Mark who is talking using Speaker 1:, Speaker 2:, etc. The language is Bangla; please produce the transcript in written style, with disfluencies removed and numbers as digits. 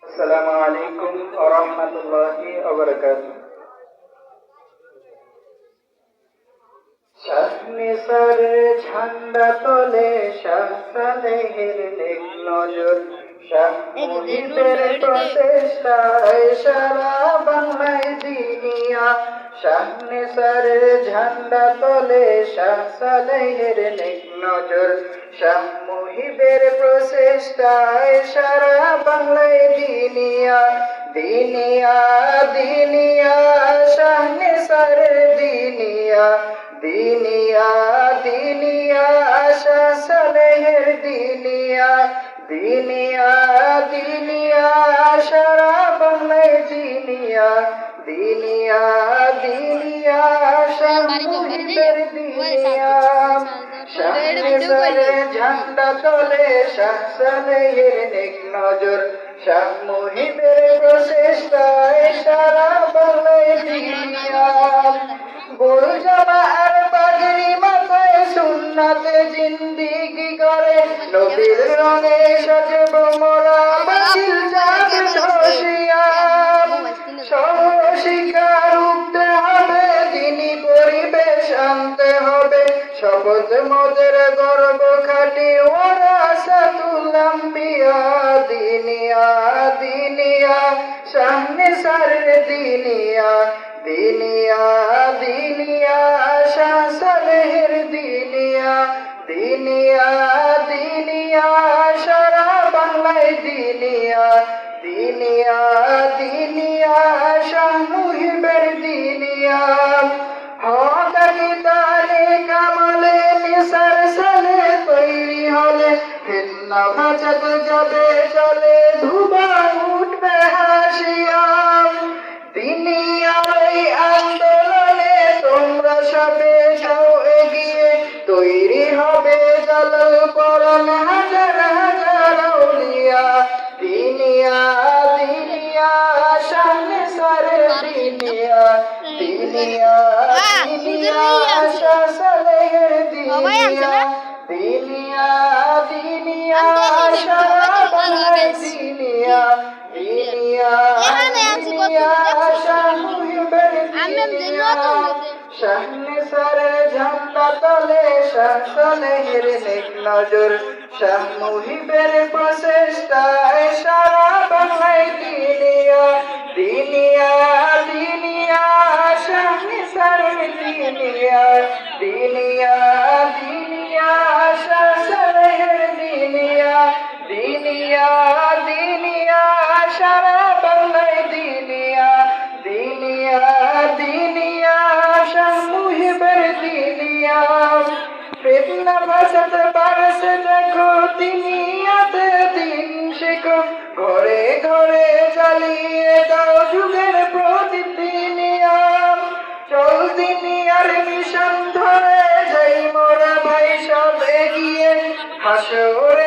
Speaker 1: আসসালামু আলাইকুম ওয়া রাহমাতুল্লাহি ওয়া বারাকাতুহু। শাহনিসার ঝান্ডা তোলে শাহ সালেহের নেক নজর, শাহ মুহিবের প্রচেষ্টায় সারা বাংলায় দিনিয়া। শাহনিসার ঝান্ডা তোলে শাহ সালেহের নেক নজর, শাহ মুহিবের প্রচেষ্টায় সারা বাংলায় দিনিয়া। দিনিয়া দিনিয়া শাহনিসার দিনিয়া, দিনিয়া দিনিয়া শাহ সালেহের দিনিয়া। দিনিয়া দিনিয়া সারা বাংলায় দিনিয়া। দিনিয়া দিনিয়া শাহ মুহিবের দিনিয়া। শাহনিসার ঝান্ডা তোলে শাহ সালেহের নেক নজর, শাহ মুহিবের প্রচেষ্টায় সারা বাংলায় দিনিয়া। গোল জামা আর পাগড়ি মাথায় সুন্নাতে জিন্দিগি করে, নবীর রঙে সাজব মোরা বাতিল যাবে ধসিয়া। সহশিকার উঠতে হবে, দিনী পরিবেশ আনতে হবে, শপথ মোদের গর্ব খাটি ওয়ারাসাতুল আম্বিয়া। দিনিয়া দিনিয়া শাহনিসার দিনিয়া। দিনিয়া দিনিয়া শাহ সালেহের দিনিয়া। দিনিয়া দিনিয়া সারা বাংলায় দিনিয়া। দিনিয়া দিনিয়া শাহ মুহিবের দিনিয়া। হক কিতালে কামালে নিসার সালে তৈরি হলে, ফিতনা ফাসাদ যাবে চলে, ধুবা উঠবে হাসিয়া। দিনিয়ার এই আন্দোলনে তোমরা সবে যাও এগিয়ে, তৈরি হবে জালাল পরাণ হাজার হাজার আউলিয়া। দিনিয়া দিনিয়া শাহনিসার দিনিয়া। দিনিয়া দিনিয়া শাহ সালেহের দিনিয়া। দিনিয়া দিনিয়া সারা বাংলায় দিনিয়া। দিনিয়া দিনিয়া শাহ মুহিবের দিনিয়া। শাহনিসার ঝান্ডা তোলে শাহ সালেহের নেক নজর, শাহ মুহিবের প্রচেষ্টায় সারা বাংলায় দিনিয়া। দিনিয়া দিনিয়া শাহনিসার দিনিয়া। দিনিয়া দিনিয়া শাহ সালেহের দিনিয়া। দিনিয়া দিনিয়া সারা বাংলায় দিনিয়া। দিনিয়া দিনিয়া শাহ মুহিবের দিনিয়া। ফিতনা ফাসাদ বাড়ছে দেখো, দিনিয়াতে দিন শেখো, ঘরে ঘরে চালিয়ে দাও যুগের প্রদীপ দিনিয়া। চল দিনিয়ার মিশন ধরে যাই মোরা ভাই সব এগিয়ে, হাসরে